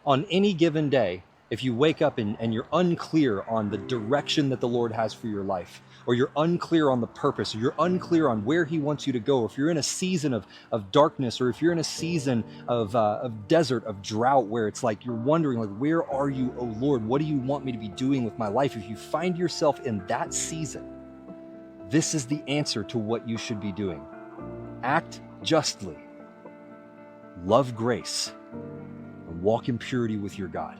On any given day, if you wake up and you're unclear on the direction that the Lord has for your life, or you're unclear on the purpose, or you're unclear on where He wants you to go, if you're in a season of darkness, or if you're in a season of desert, of drought, where it's like you're wondering, like, where are you, oh Lord? What do you want me to be doing with my life? If you find yourself in that season, this is the answer to what you should be doing. Act justly, love grace, and walk in purity with your God.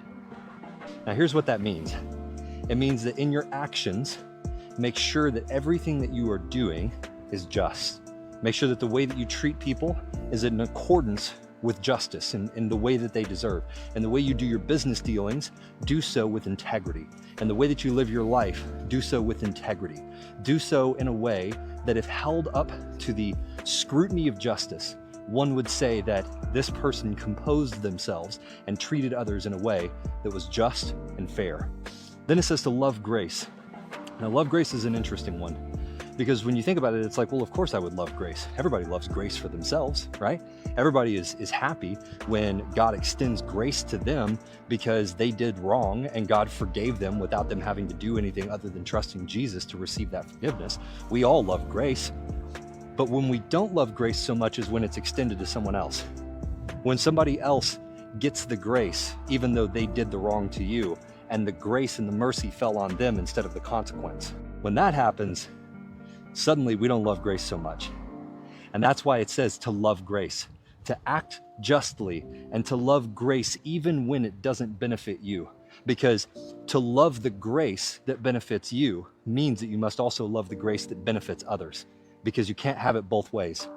Now, here's what that means. It means that in your actions, make sure that everything that you are doing is just. Make sure that the way that you treat people is in accordance with justice and in the way that they deserve. And the way you do your business dealings, do so with integrity. And the way that you live your life, do so with integrity. Do so in a way that, if held up to the scrutiny of justice, one would say that this person composed themselves and treated others in a way that was just and fair. Then it says to love grace. Now, love grace is an interesting one, because when you think about it, it's like, well, of course I would love grace. Everybody loves grace for themselves, right? Everybody is happy when God extends grace to them because they did wrong and God forgave them without them having to do anything other than trusting Jesus to receive that forgiveness. We all love grace. But when we don't love grace so much is when it's extended to someone else. When somebody else gets the grace, even though they did the wrong to you, and the grace and the mercy fell on them instead of the consequence. When that happens, suddenly we don't love grace so much. And that's why it says to love grace, to act justly, and to love grace even when it doesn't benefit you. Because to love the grace that benefits you means that you must also love the grace that benefits others, because you can't have it both ways.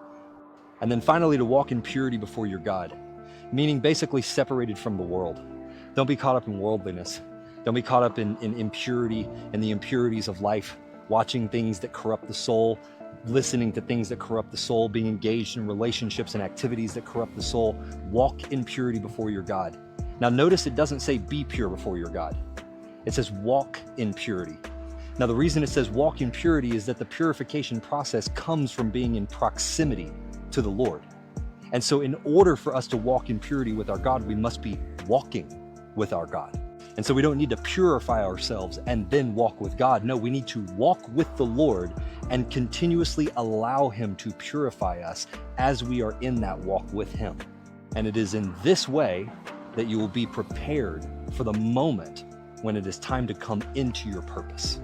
And then finally, to walk in purity before your God, meaning basically separated from the world. Don't be caught up in worldliness. Don't be caught up in impurity and the impurities of life, watching things that corrupt the soul, listening to things that corrupt the soul, being engaged in relationships and activities that corrupt the soul. Walk in purity before your God. Now notice it doesn't say be pure before your God. It says walk in purity. Now the reason it says walk in purity is that the purification process comes from being in proximity to the Lord. And so in order for us to walk in purity with our God, we must be walking with our God. And so we don't need to purify ourselves and then walk with God. No, we need to walk with the Lord and continuously allow Him to purify us as we are in that walk with Him. And it is in this way that you will be prepared for the moment when it is time to come into your purpose.